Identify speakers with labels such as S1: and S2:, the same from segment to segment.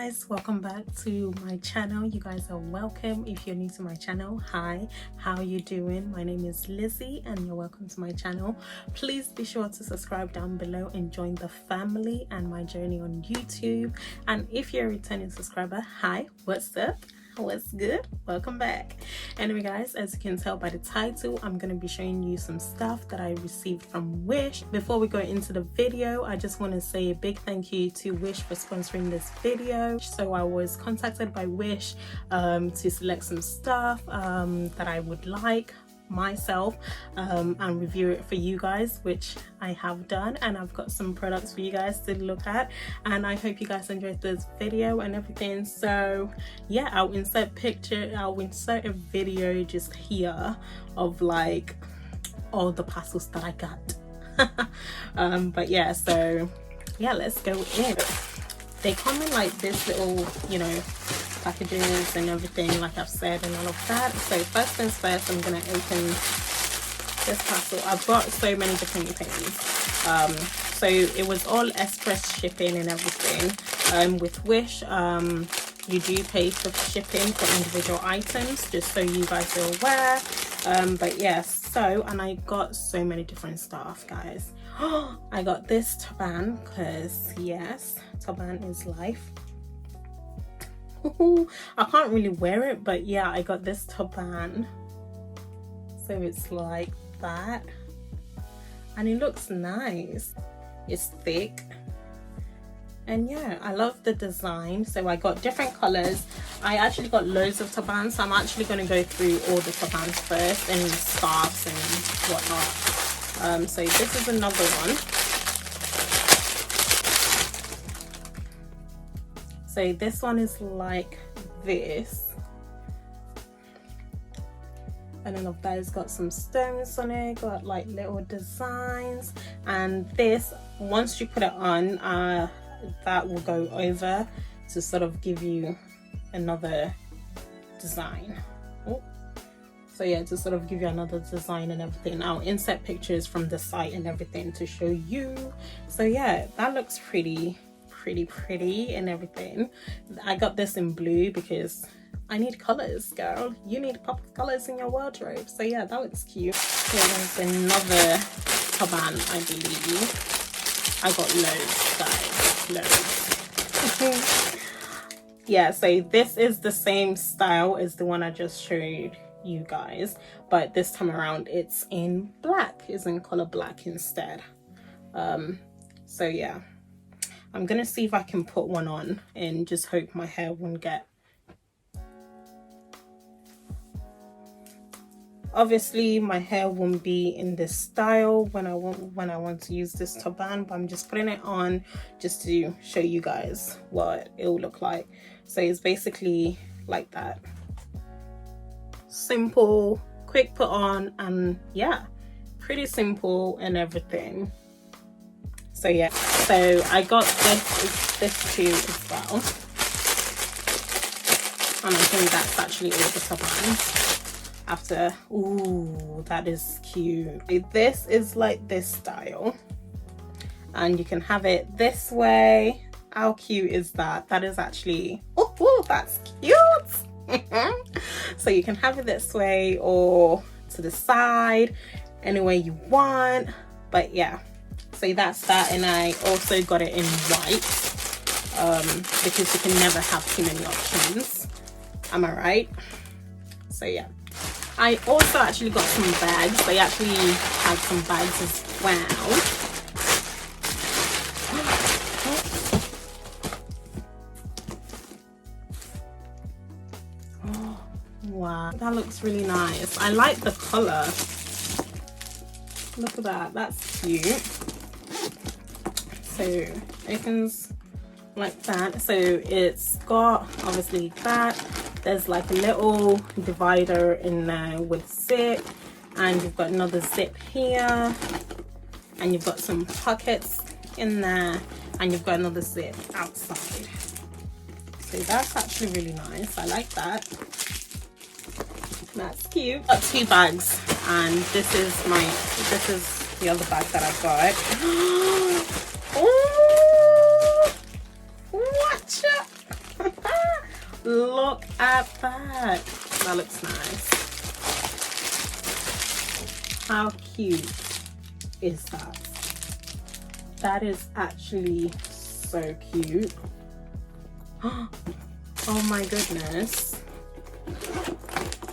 S1: guys, welcome back to my channel. You guys are welcome. If you're new to my channel, hi, how are you doing? My name is Lizzie and you're welcome to my channel. Please be sure to subscribe down below and join the family and my journey on YouTube. And if you're a returning subscriber, hi, what's up? What's good? Welcome back. Anyway guys, as you can tell by the title, I'm going to be showing you some stuff that I received from Wish. Before we go into the video, I just want to say a big thank you to Wish for sponsoring this video. So I was contacted by Wish to select some stuff that I would like myself and review it for you guys, which I have done, and I've got some products for you guys to look at, and I hope you guys enjoyed this video and everything. So yeah, I'll insert a video just here of like all the parcels that I got. But yeah, so yeah, let's go in. They come in like this little, you know, packages and everything, like I've said, and all of that. So first things first, I'm gonna open this parcel. I've got so many different things. So it was all express shipping and everything. With Wish, you do pay for shipping for individual items, just so you guys are aware. But yes, and I got so many different stuff, guys. I got this Taban, because yes, Taban is life. I can't really wear it, but yeah, I got this Taban, so it's like that, and it looks nice. It's thick, and yeah, I love the design. So I got different colors. I actually got loads of Tabans, so I'm actually going to go through all the Tabans first, and scarves and whatnot. So this is another one. So this one is like this, and then of that has got some stones on it, got like little designs, and this, once you put it on, that will go over to sort of give you another design. So yeah, to sort of give you another design and everything. I'll insert pictures from the site and everything to show you. So yeah, that looks pretty and everything. I got this in blue because I need colors, girl. You need pop of colors in your wardrobe. So yeah, that looks cute. So there's another Taban, I believe. I got loads, guys, loads. Yeah, so this is the same style as the one I just showed you guys, but this time around it's in black. It's in color black instead. So yeah, I'm gonna see if I can put one on and just hope my hair won't get. Obviously my hair won't be in this style when I want to use this Taban, but I'm just putting it on just to show you guys what it will look like. So it's basically like that. Simple, quick put on, and yeah, pretty simple and everything. So yeah, so I got this too as well, and I think that's actually all the Tabans. After, ooh, that is cute. This is like this style, and you can have it this way. How cute is that? That is actually, oh, that's cute. So you can have it this way or to the side, any way you want. But yeah, so that's that. And I also got it in white, because you can never have too many options, am I right? So yeah, I also actually got some bags. I actually had some bags as well. Oh, wow, that looks really nice. I like the color. Look at that, that's cute. So it opens like that. So it's got obviously that. There's like a little divider in there with zip, and you've got another zip here, and you've got some pockets in there, and you've got another zip outside. So that's actually really nice. I like that. That's cute. Got two bags, and this is the other bag that I got. Oh, watch it. Look at that. That looks nice. How cute is that? That is actually so cute. Oh my goodness.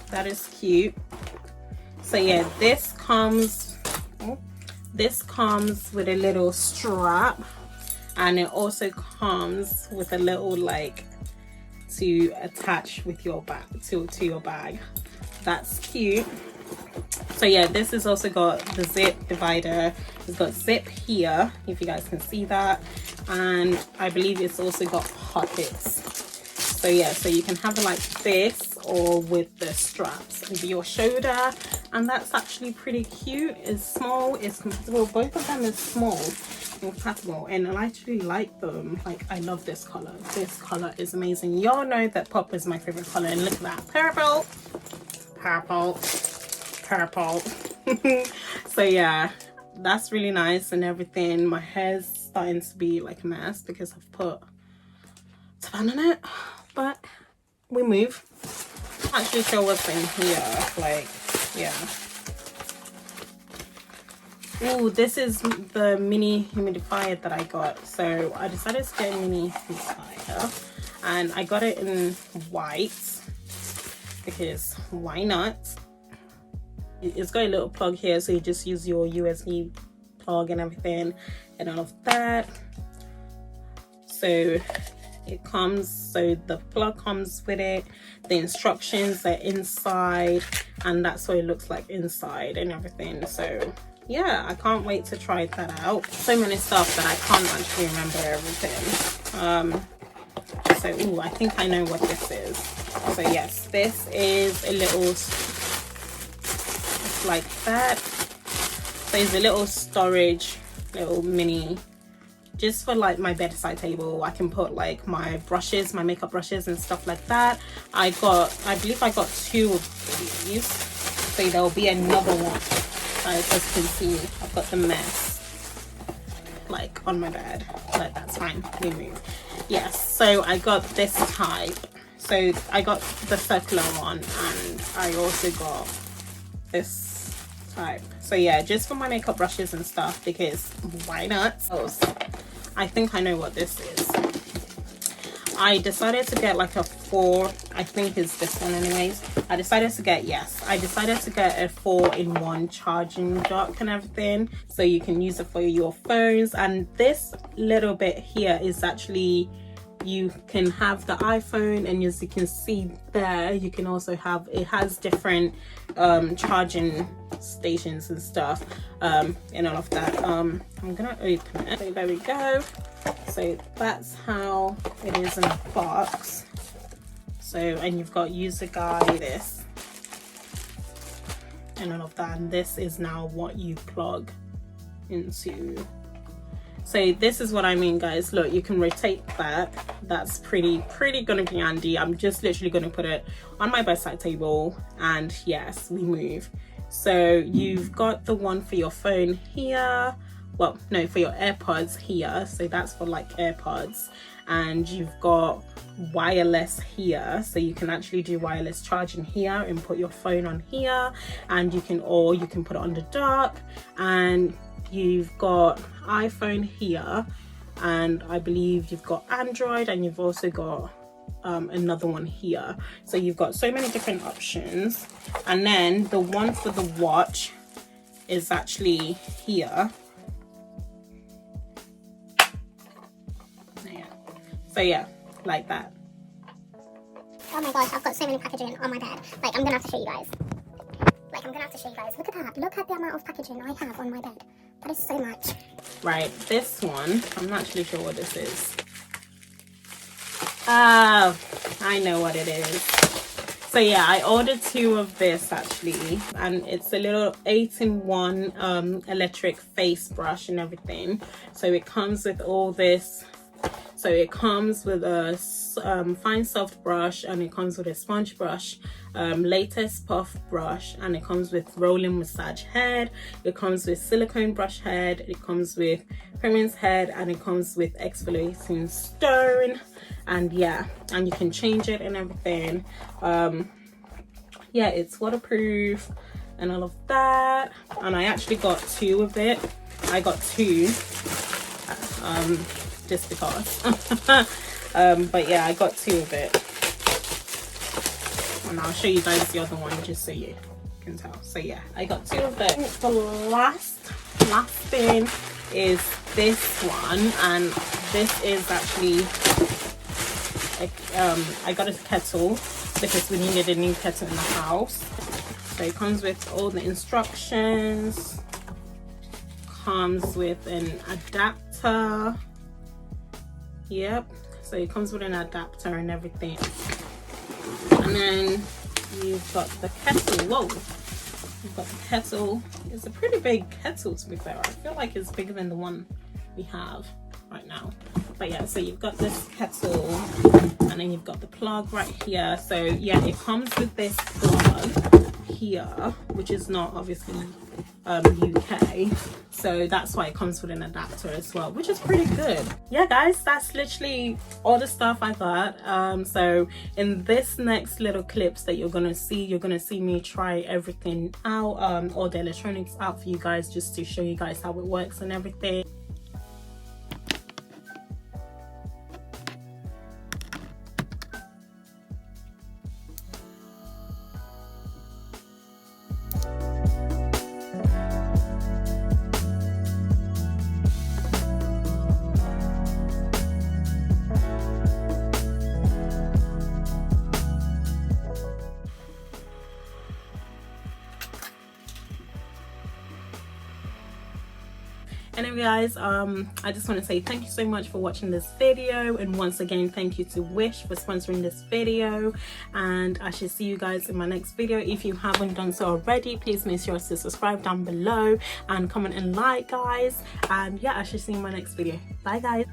S1: That is cute. So yeah, this comes with a little strap, and it also comes with a little like to attach with your bag to your bag. That's cute. So yeah, this has also got the zip divider. It's got zip here, if you guys can see that, and I believe it's also got pockets. So yeah, so you can have it like this or with the straps over your shoulder, and that's actually pretty cute. It's small, it's compatible. Both of them is small and compatible, and I actually like them. Like, I love this color. This color is amazing. Y'all know that pop is my favorite color, and look at that, purple, purple, purple. So yeah, that's really nice and everything. My hair's starting to be like a mess because I've put Taban on it, but we move. I'm not actually sure what's in here. Like, yeah. Oh, this is the mini humidifier that I got. So I decided to get a mini humidifier, and I got it in white because why not? It's got a little plug here, so you just use your USB plug and everything and all of that. So it comes, so the plug comes with it, the instructions are inside, and that's what it looks like inside and everything. So yeah, I can't wait to try that out. So many stuff that I can't actually remember everything. So ooh, I think I know what this is. So yes, this is a little, like that. So it's a little storage, little mini, just for like my bedside table. I can put like my brushes, my makeup brushes and stuff like that. I believe I got 2 of these, so there'll be another one. As you can see, I've got the mess like on my bed, but that's fine, we move. Yes, so I got this type. So I got the circular one, and I also got this type. So yeah, just for my makeup brushes and stuff, because why not? So I think I know what this is. I decided to get like a 4, I think it's this one anyways. I decided to get a 4-in-1 charging dock and everything, so you can use it for your phones. And this little bit here is actually, you can have the iPhone, and as you can see there, you can also have, it has different charging stations and stuff, and all of that. I'm gonna open it. So there we go. So that's how it is in a box. So, and you've got user guide, this and all of that, and this is now what you plug into. So this is what I mean, guys. Look, you can rotate that. That's pretty gonna be handy. I'm just literally gonna put it on my bedside table, and yes, we move. So you've got the one for your phone here, well no, for your AirPods here, so that's for like AirPods, and you've got wireless here, so you can actually do wireless charging here and put your phone on here, and you can put it on the dock. And you've got iPhone here, and I believe you've got Android, and you've also got another one here. So you've got so many different options. And then the one for the watch is actually here. Yeah. So yeah, like that.
S2: Oh my gosh, I've got so many packaging on my bed. Like, I'm gonna have to show you guys. Look at that. Look at the amount of packaging I have on my bed. That is so much.
S1: Right, this one, I'm not actually sure what this is. Oh, I know what it is. So yeah, I ordered 2 of this actually, and it's a little 8-in-1 electric face brush and everything. So it comes with all this. So it comes with a fine soft brush, and it comes with a sponge brush, latex puff brush, and it comes with rolling massage head. It comes with silicone brush head. It comes with Premium's head, and it comes with exfoliating stone. And yeah, and you can change it and everything. Yeah, it's waterproof and all of that. And I actually got 2 of it. I got 2 just because. But yeah, I got 2 of it, and I'll show you guys the other one just so you can tell. So yeah, I got 2 of it. The last thing is this one, and this is actually I got a kettle because we needed a new kettle in the house. So it comes with all the instructions, comes with an adapter. Yep, so it comes with an adapter and everything. And then you've got the kettle. Whoa, you've got the kettle. It's a pretty big kettle, to be fair. I feel like it's bigger than the one we have right now. But yeah, so you've got this kettle, and then you've got the plug right here. So yeah, it comes with this plug here, which is not obviously UK, so that's why it comes with an adapter as well, which is pretty good. Yeah guys, that's literally all the stuff I got. So in this next little clips that you're gonna see me try everything out, all the electronics out for you guys, just to show you guys how it works and everything. Anyway guys, I just want to say thank you so much for watching this video, and once again thank you to Wish for sponsoring this video, and I shall see you guys in my next video. If you haven't done so already, please make sure to subscribe down below and comment and like guys, and yeah, I shall see you in my next video. Bye guys.